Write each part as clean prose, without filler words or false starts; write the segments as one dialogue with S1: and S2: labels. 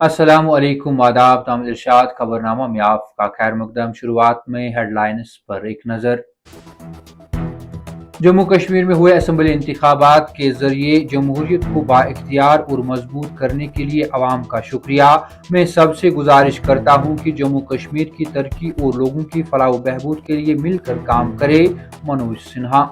S1: अस्सलाम वालेकुम आदाब तामिल इरशाद खबरनामा में आपका खैर मकदम। शुरुआत में हेडलाइंस पर एक नज़र। जम्मू कश्मीर में हुए असम्बली इंतखाबात के जरिए जमहूरियत को बाइख्तियार और मजबूत करने के लिए अवाम का शुक्रिया। मैं सबसे गुजारिश करता हूँ कि जम्मू कश्मीर की तरक्की और लोगों की फलाह व बहबूद के लिए मिलकर काम करे। मनोज सिन्हा।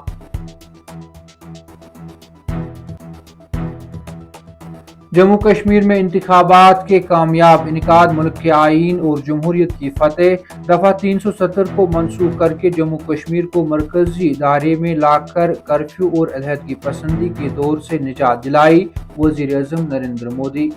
S1: जम्मू कश्मीर में इंतखाबात के कामयाब इनकाद मुल्क के आईन और जमहूरियत की फतेह। दफा 370 को मनसूख करके जम्मू कश्मीर को मरकजी दायरे में लाकर कर्फ्यू और अलहदगी पसंदी के दौर से निजात दिलाई। वजीर आज़म नरेंद्र मोदी।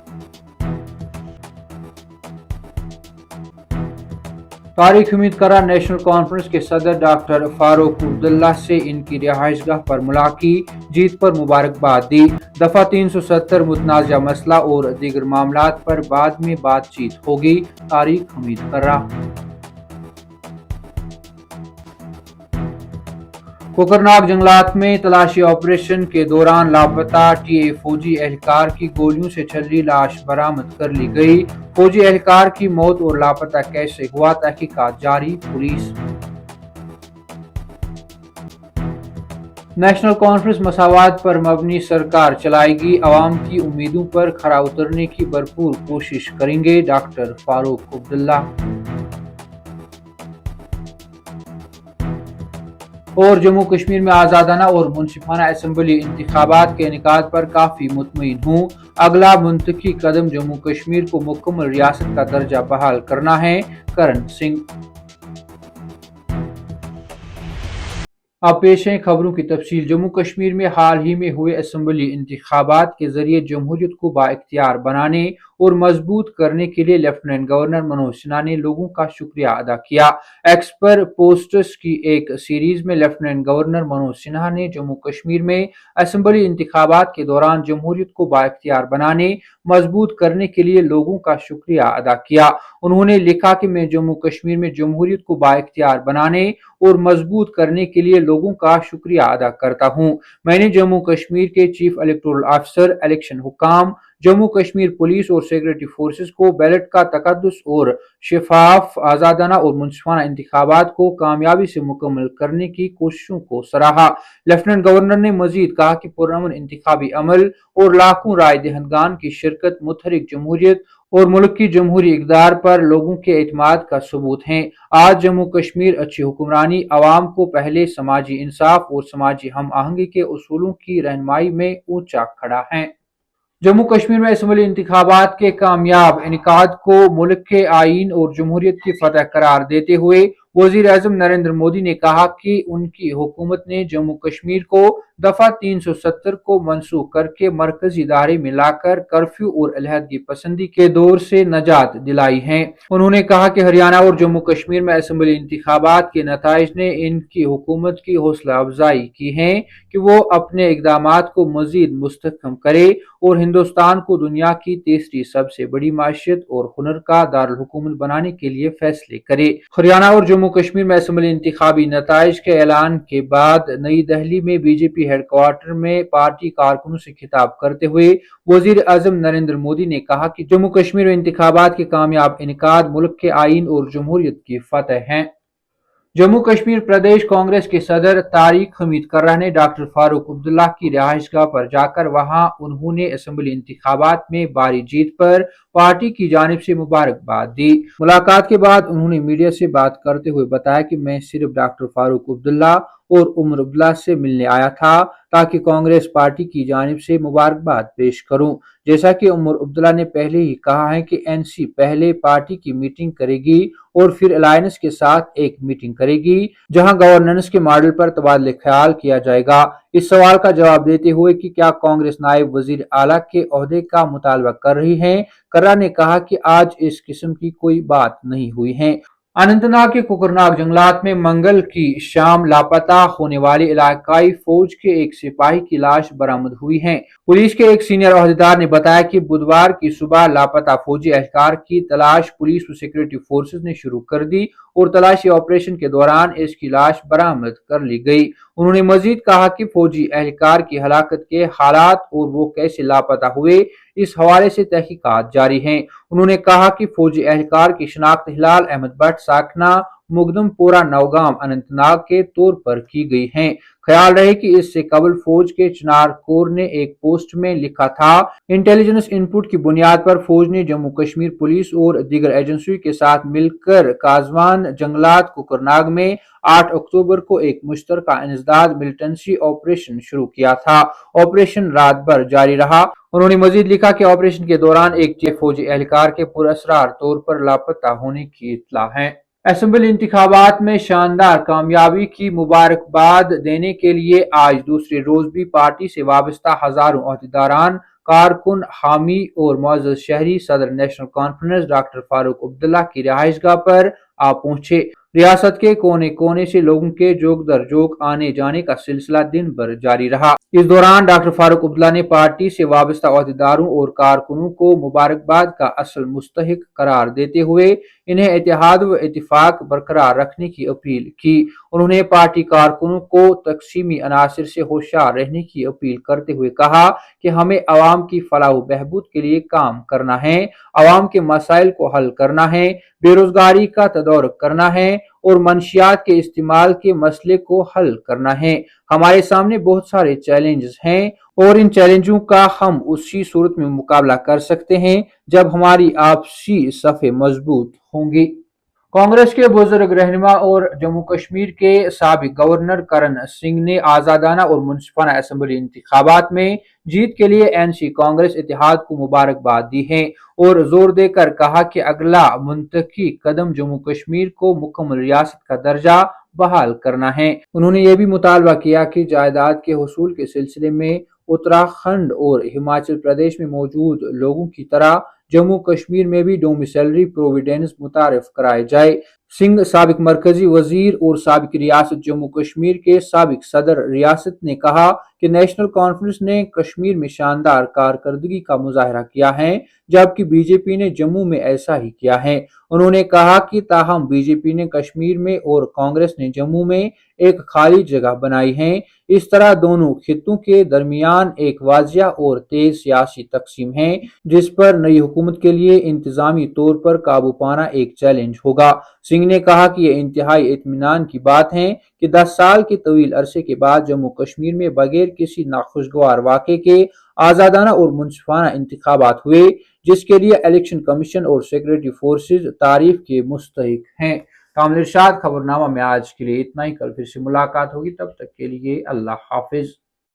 S1: तारिक हमीद करा नेशनल कॉन्फ्रेंस के सदर डॉक्टर फारूक अब्दुल्ला से इनकी रिहाइशगाह पर मुलाकात, जीत पर मुबारकबाद दी। दफा 370 मुतनाज़ा मसला और दीगर मामलात पर बाद में बातचीत होगी। तारिक हमीद करा। कोकरनाग जंगलात में तलाशी ऑपरेशन के दौरान लापता टीए फौजी एहलकार की गोलियों से छली लाश बरामद कर ली गई। फौजी एहलकार की मौत और लापता कैसे हुआ, तहकीकात जारी। पुलिस। नेशनल कॉन्फ्रेंस मसावात पर मबनी सरकार चलाएगी, अवाम की उम्मीदों पर खरा उतरने की भरपूर कोशिश करेंगे। डॉक्टर फारूक अब्दुल्ला। और जम्मू कश्मीर में आज़ादाना और मुनसिफाना असम्बली इंतखाबात के इनेकाद पर काफ़ी मुतमईन हूँ। अगला मुंतकी कदम जम्मू कश्मीर को मुकम्मल रियासत का दर्जा बहाल करना है। करण सिंह। अब पेश हैं खबरों की तफसील। जम्मू कश्मीर में हाल ही में हुए असम्बली इंतखाबात के जरिए जमहूरियत को बाइख्तियार बनाने और मजबूत करने के लिए लेफ्टिनेंट गवर्नर मनोज सिन्हा ने लोगों का शुक्रिया अदा किया। एक्स पर पोस्टर्स की एक सीरीज में लेफ्टिनेंट गवर्नर मनोज सिन्हा ने जम्मू कश्मीर में असम्बली इंतखाबात के दौरान जमहूरियत को बाइख्तियार बनाने, मजबूत करने के लिए लोगों का शुक्रिया अदा किया। उन्होंने लिखा कि मैं जम्मू कश्मीर में जमहूरियत को बाइख्तियार बनाने और मजबूत करने के लिए लोगों का शुक्रिया अदा करता हूं। मैंने जम्मू कश्मीर के चीफ इलेक्टोरल ऑफिसर, इलेक्शन हुकाम, जम्मू कश्मीर पुलिस और सिक्योरिटी फोर्सेस को बैलेट का तकद्दुस और शफाफ, आजादाना और मुनसिफाना इंतखाबात को कामयाबी से मुकम्मल करने की कोशिशों को सराहा। लेफ्टिनेंट गवर्नर ने मजीद कहा कि पुरअमन इंतखाबी अमल और लाखों राय दहंदगान की शिरकत मुतहरिक जमहूरियत और मुल्क की जमहूरी इक़दार पर लोगों के एतमाद का सबूत है। आज जम्मू कश्मीर अच्छी हुक्मरानी, अवाम को पहले, समाजी इंसाफ और समाजी हम आहंगी के उसूलों की रहनुमाई में ऊंचा खड़ा है। जम्मू कश्मीर में असम्बली इंतखाबात के कामयाब इनेकाद को मुल्क के आईन और जमहूरियत की फतह करार देते हुए वजीर आज़म नरेंद्र मोदी ने कहा कि उनकी हुकूमत ने जम्मू कश्मीर को दफा 370 को मनसूख करके मरकजी दायरे में लाकर कर्फ्यू और अलहदगी पसंदी के दौर से नजात दिलाई है। उन्होंने कहा कि हरियाणा और जम्मू कश्मीर में असम्बली इंतखाबात के नताइज ने इनकी हुकूमत की हौसला अफजाई की है कि वो अपने इकदामात को मजीद मुस्तहकम करे और हिंदुस्तान को दुनिया की तीसरी सबसे बड़ी माशियत और हुनर का दारुल हुकूमत बनाने के लिए फैसले करे। हरियाणा और जम्मू कश्मीर में असम्बली इंतखाबी नताइज के ऐलान के बाद नई दिल्ली में बीजेपी हेडक्वार्टर में पार्टी कारकुनों से खिताब करते हुए वजीर आज़म नरेंद्र मोदी ने कहा कि जम्मू कश्मीर में इंतखाबात के कामयाब इनेकाद मुल्क के आईन और जमहूरियत की फतह है। जम्मू कश्मीर प्रदेश कांग्रेस के सदर तारिक हमीद कर्रा ने डॉक्टर फारूक अब्दुल्ला की रिहाइशगाह पर जाकर वहां उन्होंने असम्बली इंतखाबात में भारी जीत पर पार्टी की जानिब से मुबारकबाद दी। मुलाकात के बाद उन्होंने मीडिया से बात करते हुए बताया कि मैं सिर्फ डॉक्टर फारूक अब्दुल्ला और उमर अब्दुल्ला से मिलने आया था ताकि कांग्रेस पार्टी की जानिब से मुबारकबाद पेश करूं। जैसा कि उमर अब्दुल्ला ने पहले ही कहा है कि एनसी पहले पार्टी की मीटिंग करेगी और फिर अलायंस के साथ एक मीटिंग करेगी जहां गवर्नेंस के मॉडल पर तबादले ख्याल किया जाएगा। इस सवाल का जवाब देते हुए कि क्या कांग्रेस नायब वजीर आला के ओहदे का मुतालबा कर रही है, कर्रा ने कहा कि आज इस किस्म की कोई बात नहीं हुई है। अनंतनाग के कोकरनाग जंगलात में मंगल की शाम लापता होने वाले इलाकाई फौज के एक सिपाही की लाश बरामद हुई है। पुलिस के एक सीनियर अहदेदार ने बताया कि बुधवार की सुबह लापता फौजी एहलकार की तलाश पुलिस और सिक्योरिटी फोर्सेस ने शुरू कर दी और तलाशी ऑपरेशन के दौरान इसकी लाश बरामद कर ली गई। انہوں نے مزید کہا کہ فوجی اہلکار کی ہلاکت کے حالات اور وہ کیسے لاپتہ ہوئے اس حوالے سے تحقیقات جاری ہیں۔ انہوں نے کہا کہ فوجی اہلکار کی شناخت ہلال احمد بٹ ساکھنا مقدم پورہ نوگام اننت ناگ کے طور پر کی گئی ہے۔ خیال رہے کہ اس سے قبل فوج کے چنار کور نے ایک پوسٹ میں لکھا تھا، انٹیلیجنس ان پٹ کی بنیاد پر فوج نے جموں کشمیر پولیس اور دیگر ایجنسیوں کے ساتھ مل کر کازوان جنگلات کوکرناگ میں 8 اکتوبر کو ایک مشترکہ انسداد ملٹنسی آپریشن شروع کیا تھا۔ آپریشن رات بھر جاری رہا۔ انہوں نے مزید لکھا کہ آپریشن کے دوران ایک چیف فوجی اہلکار کے پراسرار طور پر لاپتہ ہونے کی اطلاع ہے۔ اسمبلی انتخابات میں شاندار کامیابی کی مبارکباد دینے کے لیے آج دوسرے روز بھی پارٹی سے وابستہ ہزاروں عہدیداران، کارکن، حامی اور معزز شہری صدر national conference doctor Farooq Abdullah کی رہائش گاہ پر آ پہنچے۔ ریاست کے کونے کونے سے لوگوں کے جوک در جوک آنے جانے کا سلسلہ دن بھر جاری رہا۔ اس دوران ڈاکٹر فاروق عبداللہ نے پارٹی سے وابستہ عہدیداروں اور کارکنوں کو مبارکباد کا اصل مستحق قرار دیتے ہوئے انہیں اتحاد و اتفاق برقرار رکھنے کی اپیل کی۔ انہوں نے پارٹی کارکنوں کو تقسیمی عناصر سے ہوشیار رہنے کی اپیل کرتے ہوئے کہا کہ ہمیں عوام کی فلاح و بہبود کے لیے کام کرنا ہے، عوام کے مسائل کو حل کرنا ہے، بے روزگاری کا تدارک کرنا ہے اور منشیات کے استعمال کے مسئلے کو حل کرنا ہے۔ ہمارے سامنے بہت سارے چیلنجز ہیں اور ان چیلنجوں کا ہم اسی صورت میں مقابلہ کر سکتے ہیں جب ہماری آپسی صفیں مضبوط ہوں گی۔ کانگریس کے بزرگ رہنما اور جموں کشمیر کے سابق گورنر کرن سنگھ نے آزادانہ اور منصفانہ اسمبلی انتخابات میں جیت کے لیے این سی کانگریس اتحاد کو مبارکباد دی ہے اور زور دے کر کہا کہ اگلا منطقی قدم جموں کشمیر کو مکمل ریاست کا درجہ بحال کرنا ہے۔ انہوں نے یہ بھی مطالبہ کیا کہ جائیداد کے حصول کے سلسلے میں اتراکھنڈ اور ہماچل پردیش میں موجود لوگوں کی طرح جموں کشمیر میں بھی ڈومیسلری پروویڈنس متعارف کرائے جائے۔ سنگھ، سابق مرکزی وزیر اور سابق ریاست جموں کشمیر کے سابق صدر ریاست نے کہا کہ نیشنل کانفرنس نے کشمیر میں شاندار کارکردگی کا مظاہرہ کیا ہے جبکہ بی جے پی نے جموں میں ایسا ہی کیا ہے۔ انہوں نے کہا کہ تاہم بی جے پی نے کشمیر میں اور کانگریس نے جموں میں ایک خالی جگہ بنائی ہے۔ اس طرح دونوں خطوں کے درمیان ایک واضح اور تیز سیاسی تقسیم ہے جس پر نئی حکومت کے لیے انتظامی طور پر قابو پانا ایک چیلنج ہوگا۔ سنگھ نے کہا کہ یہ انتہائی اطمینان کی بات ہے کہ 10 سال کے طویل عرصے کے بعد جموں کشمیر میں بغیر کسی ناخوشگوار واقعے کے آزادانہ اور منصفانہ انتخابات ہوئے جس کے لیے الیکشن کمیشن اور سیکورٹی فورسز تعریف کے مستحق ہیں۔ کامل ارشاد خبرنامہ میں آج کے لیے اتنا ہی، کل پھر سے ملاقات ہوگی، تب تک کے لیے اللہ حافظ۔